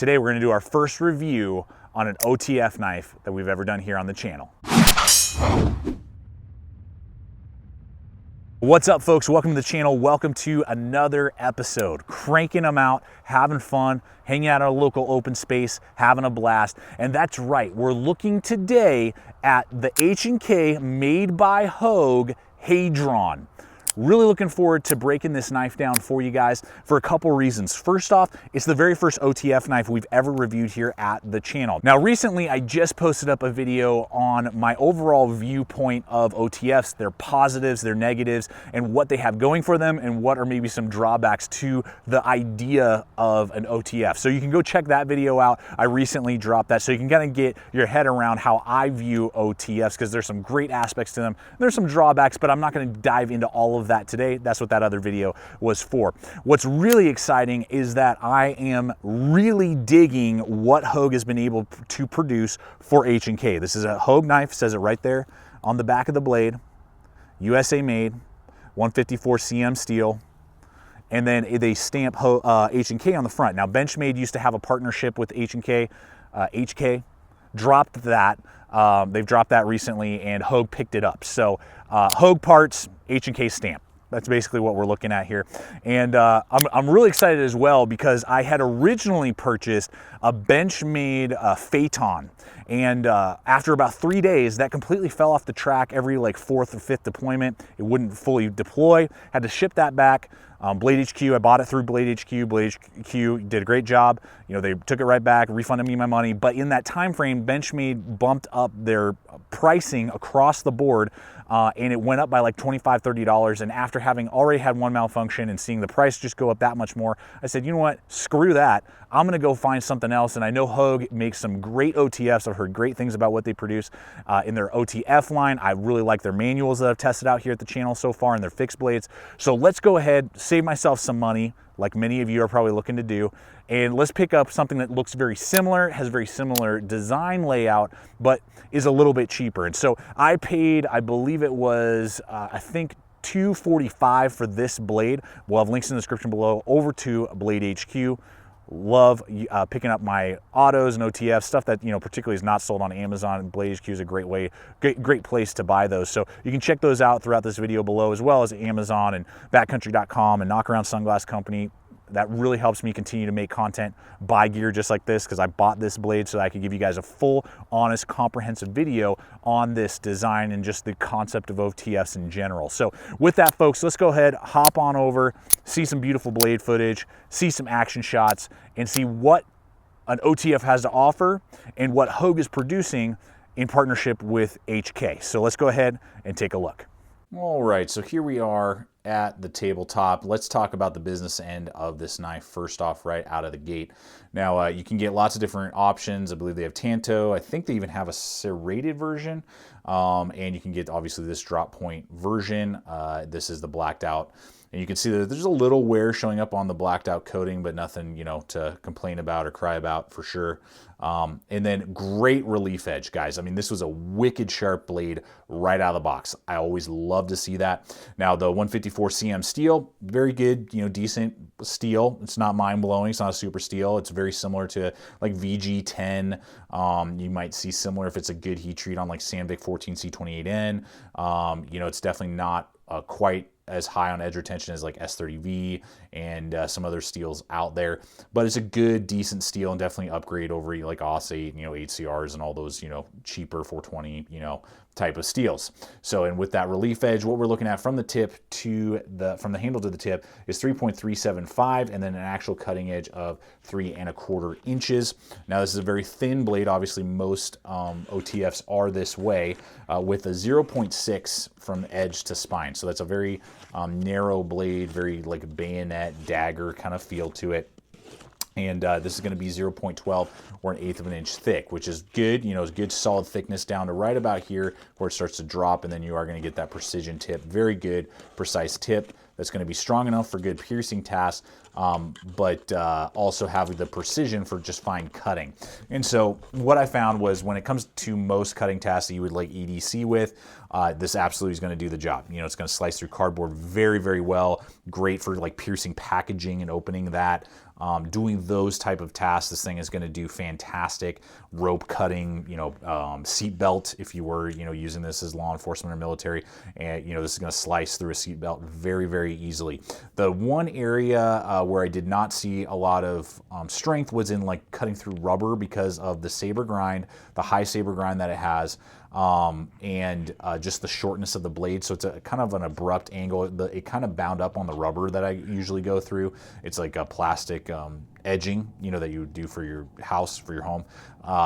Today we're gonna do our first review on an OTF knife that we've ever done here on the channel. What's up, folks? Welcome to the channel. Welcome to another episode. Cranking them out, having fun, hanging out at a local open space, having a blast. And that's right, we're looking today at the H&K made by Hogue Hadron. Really looking forward to breaking this knife down for you guys for a couple reasons. First off, it's the very first OTF knife we've ever reviewed here at the channel. Now, recently I just posted up a video on my overall viewpoint of OTFs, their positives, their negatives, and what they have going for them, and what are maybe some drawbacks to the idea of an OTF. So you can go check that video out. I recently dropped that, so you can kind of get your head around how I view OTFs, because there's some great aspects to them. There's some drawbacks, but I'm not going to dive into all of that today. That's what that other video was for. What's really exciting is that I am really digging what Hogue has been able to produce for H&K. This is a Hogue knife, says it right there on the back of the blade, USA made, 154 cm steel, and then they stamp H&K on the front. Now, Benchmade used to have a partnership with H&K. HK dropped that. They've dropped that recently, and Hogue picked it up. So Hogue parts, H&K stamp. That's basically what we're looking at here. And I'm really excited as well, because I had originally purchased a Benchmade Phaeton. And after about 3 days, that completely fell off the track every like 4th or 5th deployment. It wouldn't fully deploy. Had to ship that back. Blade HQ, I bought it through Blade HQ. Blade HQ did a great job. You know, they took it right back, refunded me my money. But in that time frame, Benchmade bumped up their pricing across the board, and it went up by like $25, $30. And after having already had one malfunction and seeing the price just go up that much more, I said, you know what, screw that. I'm gonna go find something else. And I know Hogue makes some great OTFs. I've heard great things about what they produce in their OTF line. I really like their manuals that I've tested out here at the channel so far, and their fixed blades. So let's go ahead, save myself some money, like many of you are probably looking to do, and let's pick up something that looks very similar, has very similar design layout, but is a little bit cheaper. And so I paid, I believe it was, I think $245 for this blade. We'll have links in the description below over to Blade HQ. Love picking up my autos and OTF stuff that, you know, particularly is not sold on Amazon. Blade HQ is a great place to buy those. So you can check those out throughout this video below, as well as Amazon and backcountry.com and Knockaround Sunglass Company. That really helps me continue to make content, buy gear just like this, because I bought this blade so that I could give you guys a full, honest, comprehensive video on this design and just the concept of OTFs in general. So with that, folks, let's go ahead, hop on over, see some beautiful blade footage, see some action shots, and see what an OTF has to offer and what Hogue is producing in partnership with HK. So let's go ahead and take a look. All right, so here we are at the tabletop. Let's talk about the business end of this knife first off, right out of the gate. Now, you can get lots of different options. I believe they have Tanto. I think they even have a serrated version, and you can get obviously this drop point version. This is the blacked out. And you can see that there's a little wear showing up on the blacked out coating, but nothing, you know, to complain about or cry about for sure. And then great relief edge, guys. I mean, this was a wicked sharp blade right out of the box. I always love to see that. Now, the 154 cm steel, very good, you know, decent steel. It's not mind-blowing. It's not a super steel. It's very similar to like VG10. You might see similar if it's a good heat treat on like Sandvik 14C28N. You know, it's definitely not quite as high on edge retention as like S30V and some other steels out there, but it's a good, decent steel, and definitely upgrade over like AUS8, you know, HCRs and all those, you know, cheaper 420, you know, type of steels. So, and with that relief edge, what we're looking at from the tip to from the handle to the tip is 3.375, and then an actual cutting edge of 3¼ inches. Now, this is a very thin blade. Obviously, most OTFs are this way, with a 0.6 from edge to spine. So that's a very narrow blade, very like bayonet, dagger kind of feel to it. And this is going to be 0.12 or 1/8 of an inch thick, which is good. You know, it's good solid thickness down to right about here where it starts to drop, and then you are going to get that precision tip. Very good, precise tip that's going to be strong enough for good piercing tasks, but also have the precision for just fine cutting. And so what I found was when it comes to most cutting tasks that you would like EDC with, this absolutely is going to do the job. You know, it's going to slice through cardboard very, very well. Great for like piercing packaging and opening that. doing those type of tasks, this thing is going to do fantastic. Rope cutting, seat belt, if you were, using this as law enforcement or military, and, this is going to slice through a seat belt very, very easily. The one area where I did not see a lot of strength was in like cutting through rubber because of the saber grind, the high saber grind that it has. And just the shortness of the blade. So it's a kind of an abrupt angle. It kind of bound up on the rubber that I usually go through. It's like a plastic edging, that you would do for your house, for your home.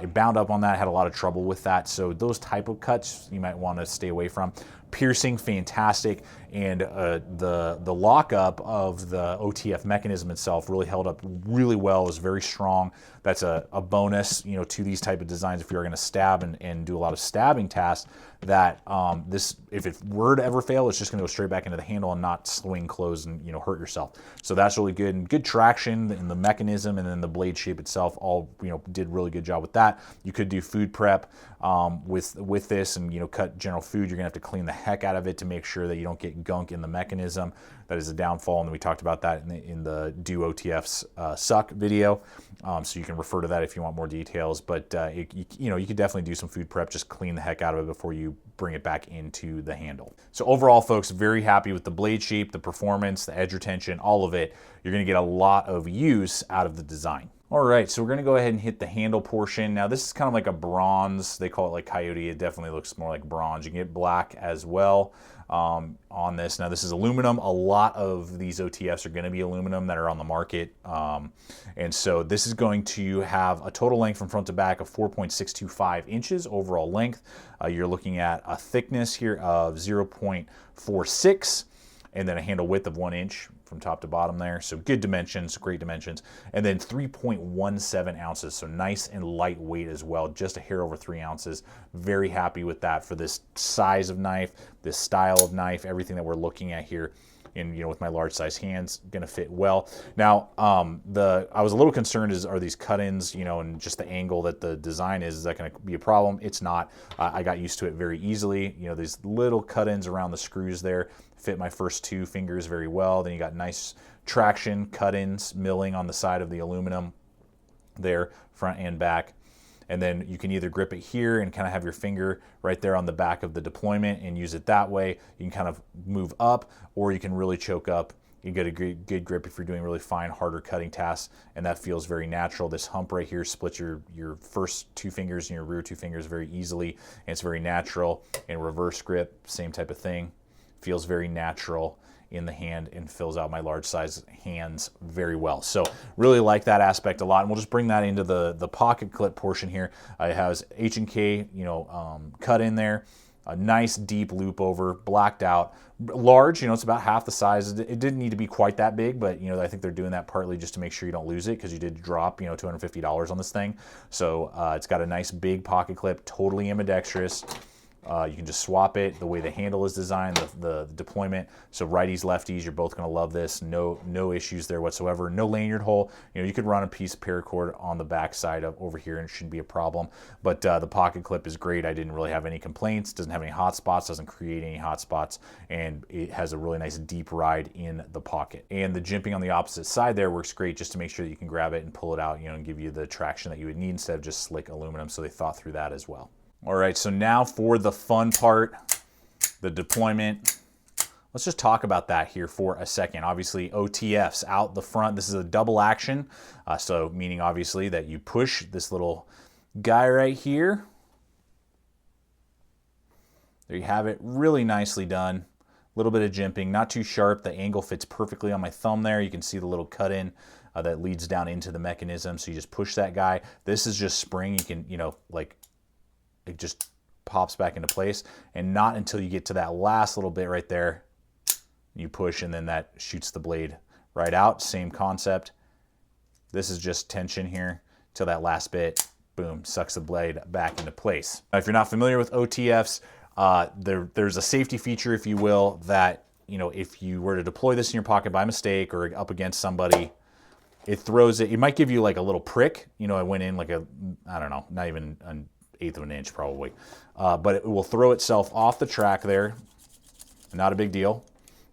It bound up on that. I had a lot of trouble with that. So those type of cuts you might want to stay away from. Piercing, fantastic, and the lockup of the OTF mechanism itself really held up really well. It was very strong. That's a bonus, to these type of designs if you're going to stab and do a lot of stabbing tasks. That this, if it were to ever fail, it's just going to go straight back into the handle and not swing closed and hurt yourself. So that's really good, and good traction in the mechanism, and then the blade shape itself all did really good job with that. You could do food prep with this, and cut general food. You're gonna have to clean the heck out of it to make sure that you don't get gunk in the mechanism. That is a downfall, and we talked about that in the Do OTF's Suck video, so you can refer to that if you want more details. But you could definitely do some food prep, just clean the heck out of it before you bring it back into the handle. So overall, folks, very happy with the blade shape, the performance, the edge retention, all of it. You're gonna get a lot of use out of the design. All right, so we're gonna go ahead and hit the handle portion. Now this is kind of like a bronze, they call it like coyote. It definitely looks more like bronze. You can get black as well on this. Now this is aluminum. A lot of these OTFs are gonna be aluminum that are on the market. And so this is going to have a total length from front to back of 4.625 inches overall length. You're looking at a thickness here of 0.46 and then a handle width of 1 inch from top to bottom there. So good dimensions, great dimensions. And then 3.17 ounces. So nice and lightweight as well, just a hair over 3 ounces. Very happy with that for this size of knife, this style of knife, everything that we're looking at here. And with my large size hands, gonna fit well. Now, I was a little concerned are these cut-ins, and just the angle that the design is that gonna be a problem? It's not. I got used to it very easily. These little cut-ins around the screws there fit my first 2 fingers very well. Then you got nice traction, cut-ins, milling on the side of the aluminum there, front and back. And then you can either grip it here and kind of have your finger right there on the back of the deployment and use it that way. You can kind of move up, or you can really choke up. You get a good grip if you're doing really fine, harder cutting tasks, and that feels very natural. This hump right here splits your first 2 fingers and your rear 2 fingers very easily, and it's very natural. And reverse grip, same type of thing. Feels very natural in the hand and fills out my large size hands very well. So really like that aspect a lot, and we'll just bring that into the pocket clip portion here. It has H&K, cut in there, a nice deep loop over, blacked out, large. It's about half the size. It didn't need to be quite that big, but I think they're doing that partly just to make sure you don't lose it, because you did drop $250 on this thing. So it's got a nice big pocket clip, totally ambidextrous. You can just swap it the way the handle is designed, the deployment. So righties, lefties, you're both going to love this. No issues there whatsoever. No lanyard hole. You could run a piece of paracord on the back side of over here and it shouldn't be a problem. But the pocket clip is great. I didn't really have any complaints. Doesn't have any hot spots. Doesn't create any hot spots. And it has a really nice deep ride in the pocket. And the jimping on the opposite side there works great, just to make sure that you can grab it and pull it out, and give you the traction that you would need instead of just slick aluminum. So they thought through that as well. All right, so now for the fun part, the deployment. Let's just talk about that here for a second. Obviously, OTFs out the front. This is a double action, so meaning obviously that you push this little guy right here. There you have it, really nicely done. A little bit of jimping, not too sharp. The angle fits perfectly on my thumb there. You can see the little cut in that leads down into the mechanism. So you just push that guy. This is just spring. You can, it just pops back into place, and not until you get to that last little bit right there, you push, and then that shoots the blade right out. Same concept. This is just tension here till that last bit, boom, sucks the blade back into place. Now, if you're not familiar with OTFs, there's a safety feature, if you will, that if you were to deploy this in your pocket by mistake or up against somebody, it throws it. It might give you like a little prick. It went in like I don't know, not even an 1/8 of an inch probably, but it will throw itself off the track there. Not a big deal.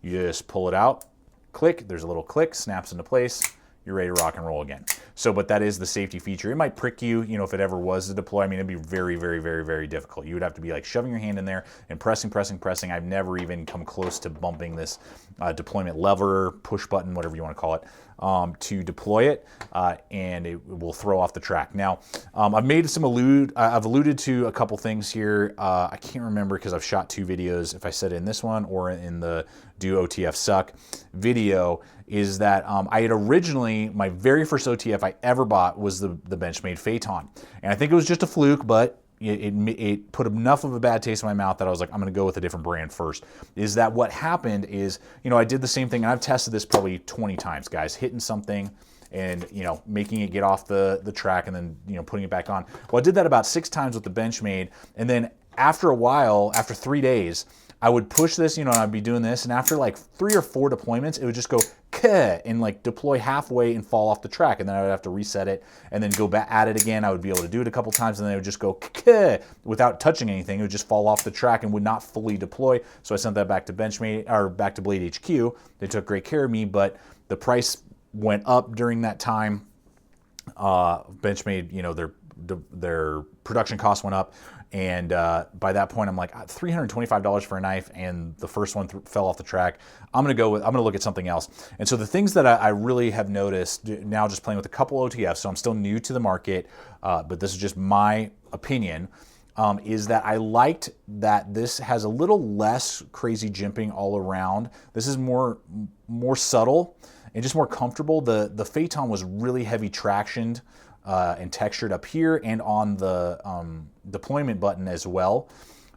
You just pull it out, click, there's a little click, snaps into place. you're ready to rock and roll again. So, but that is the safety feature. It might prick you, you know, if it ever was to deploy. I mean, it'd be very, very, very, very difficult. You would have to be like shoving your hand in there and pressing. I've never even come close to bumping this deployment lever, push button, whatever you want to call it, to deploy it, and it will throw off the track. Now, I've made some I've alluded to a couple things here. I can't remember because I've shot 2 videos, if I said it in this one or in the Do OTF Suck video, is that I had originally, my very first OTF I ever bought was the Benchmade Phaeton. And I think it was just a fluke, but it put enough of a bad taste in my mouth that I was like, I'm going to go with a different brand first. Is that what happened is, you know, I did the same thing, and I've tested this probably 20 times, guys, hitting something and, you know, making it get off the track and then, you know, putting it back on. Well, I did that about 6 times with the Benchmade, and then after a while, after 3 days, I would push this, you know, and I'd be doing this, and after like 3 or 4 deployments, it would just go and like deploy halfway and fall off the track, and then I would have to reset it and then go back at it again. I would be able to do it a couple times, and then it would just go without touching anything. It would just fall off the track and would not fully deploy. So I sent that back to Benchmade, or back to Blade HQ. They took great care of me, but the price went up during that time. Benchmade, you know, their production costs went up. And by that point, I'm like, $325 for a knife, and the first one fell off the track. I'm gonna look at something else. And so the things that I really have noticed now, just playing with a couple OTFs, so I'm still new to the market, but this is just my opinion, is that I liked that this has a little less crazy jimping all around. This is more subtle and just more comfortable. The Phaeton was really heavy tractioned and textured up here and on the deployment button as well,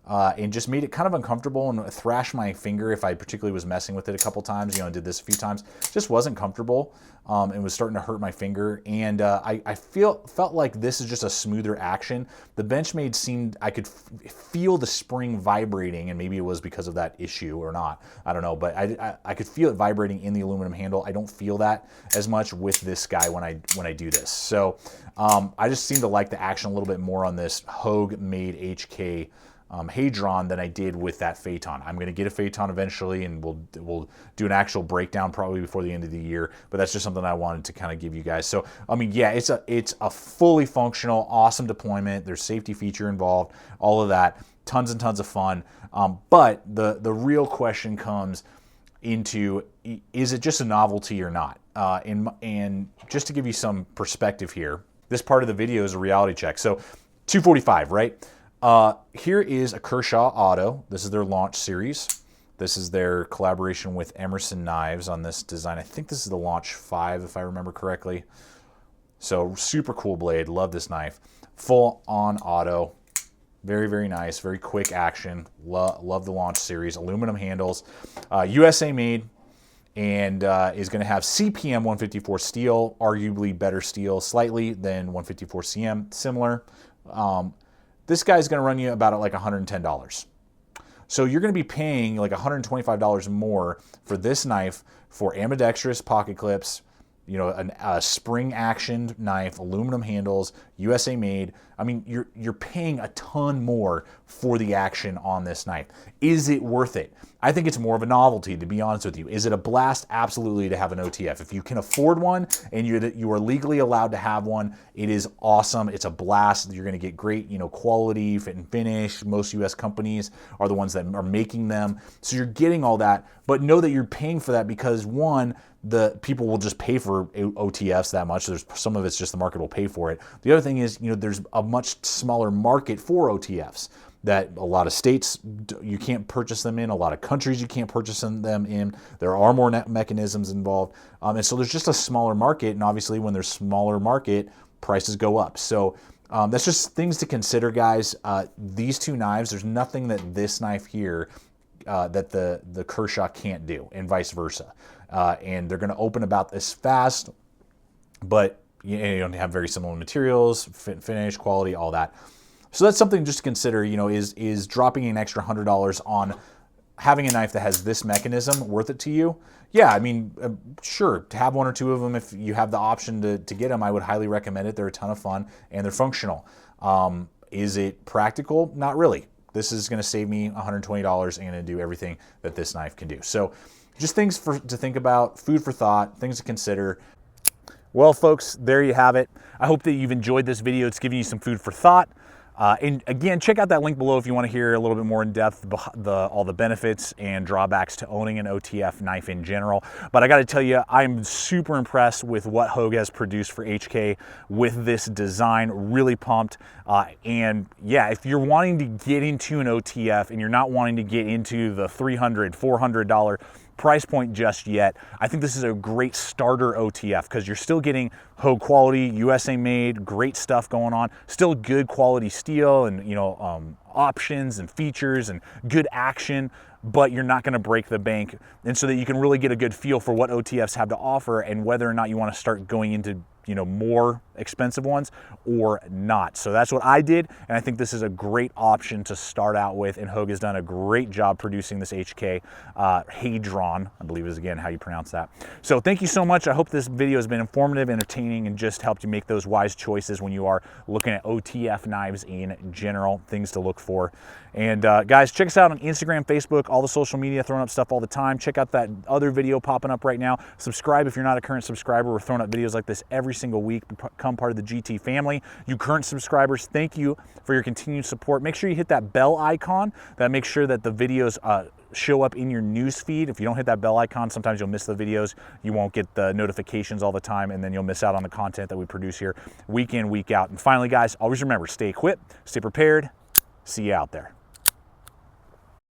and just made it kind of uncomfortable and thrashed my finger if I particularly was messing with it a couple times. You know, I did this a few times, just wasn't comfortable, and was starting to hurt my finger. And I felt like this is just a smoother action. The Benchmade seemed, I could feel the spring vibrating, and maybe it was because of that issue or not, I don't know, but I could feel it vibrating in the aluminum handle. I don't feel that as much with this guy when I do this. So I just seem to like the action a little bit more on this Hogue made HK Hadron than I did with that Phaeton. I'm going to get a Phaeton eventually, and we'll do an actual breakdown probably before the end of the year, but that's just something I wanted to kind of give you guys. So, I mean, yeah, it's a fully functional, awesome deployment. There's safety feature involved, all of that, tons and tons of fun. But the real question comes into, is it just a novelty or not? And just to give you some perspective here, this part of the video is a reality check. So 245, right? Here is a Kershaw Auto. This is their launch series. This is their collaboration with Emerson Knives on this design. I think this is the Launch 5, if I remember correctly. So super cool blade. Love this knife. Full on auto. Very, very nice. Very quick action. Love the Launch series. Aluminum handles. USA made. And is going to have CPM 154 steel. Arguably better steel slightly than 154 CM. Similar. This guy's going to run you about like $110. So you're going to be paying like $125 more for this knife for ambidextrous pocket clips, you know, a spring actioned knife, aluminum handles, USA made. I mean, you're paying a ton more for the action on this knife. Is it worth it? I think it's more of a novelty, to be honest with you. Is it a blast? Absolutely, to have an OTF. If you can afford one and you are legally allowed to have one, it is awesome. It's a blast. You're going to get great, you know, quality, fit and finish. Most U.S. companies are the ones that are making them. So you're getting all that, but know that you're paying for that because, one, the people will just pay for OTFs that much. There's some of it's just the market will pay for it. The other thing is, you know, there's a much smaller market for OTFs that a lot of states you can't purchase them in, a lot of countries you can't purchase them in. There are more mechanisms involved, and so there's just a smaller market. And obviously, when there's smaller market, prices go up. So that's just things to consider, guys. These two knives, there's nothing that this knife here that the Kershaw can't do, and vice versa. And they're going to open about this fast, but you don't have very similar materials, fit and finish, quality, all that. So that's something just to consider. You know, is dropping an extra $100 on having a knife that has this mechanism worth it to you? Yeah, I mean, sure, to have one or two of them, if you have the option to get them, I would highly recommend it. They're a ton of fun and they're functional. Is it practical? Not really. This is going to save me $120 and going to do everything that this knife can do. So just things to think about, food for thought, things to consider. Well, folks, there you have it. I hope that you've enjoyed this video. It's giving you some food for thought. And again, check out that link below if you want to hear a little bit more in depth all the benefits and drawbacks to owning an OTF knife in general. But I got to tell you, I'm super impressed with what Hogue has produced for HK with this design. Really pumped. And yeah, if you're wanting to get into an OTF and you're not wanting to get into the $300, $400 price point just yet, I think this is a great starter OTF because you're still getting Hogue quality, USA made, great stuff going on, still good quality steel and options and features and good action, but you're not going to break the bank. And so that you can really get a good feel for what OTFs have to offer and whether or not you want to start going into more expensive ones or not. So that's what I did, and I think this is a great option to start out with, and Hogue has done a great job producing this HK Hadron, I believe is again how you pronounce that. So thank you so much. I hope this video has been informative, entertaining, and just helped you make those wise choices when you are looking at OTF knives in general, things to look for. And guys, check us out on Instagram, Facebook, all the social media, throwing up stuff all the time. Check out that other video popping up right now. Subscribe if you're not a current subscriber. We're throwing up videos like this every single week. Become part of the GT family. You current subscribers, thank you for your continued support. Make sure you hit that bell icon. That makes sure that the videos show up in your news feed. If you don't hit that bell icon, sometimes you'll miss the videos. You won't get the notifications all the time, and then you'll miss out on the content that we produce here week in, week out. And finally, guys, always remember, stay equipped, stay prepared. See you out there.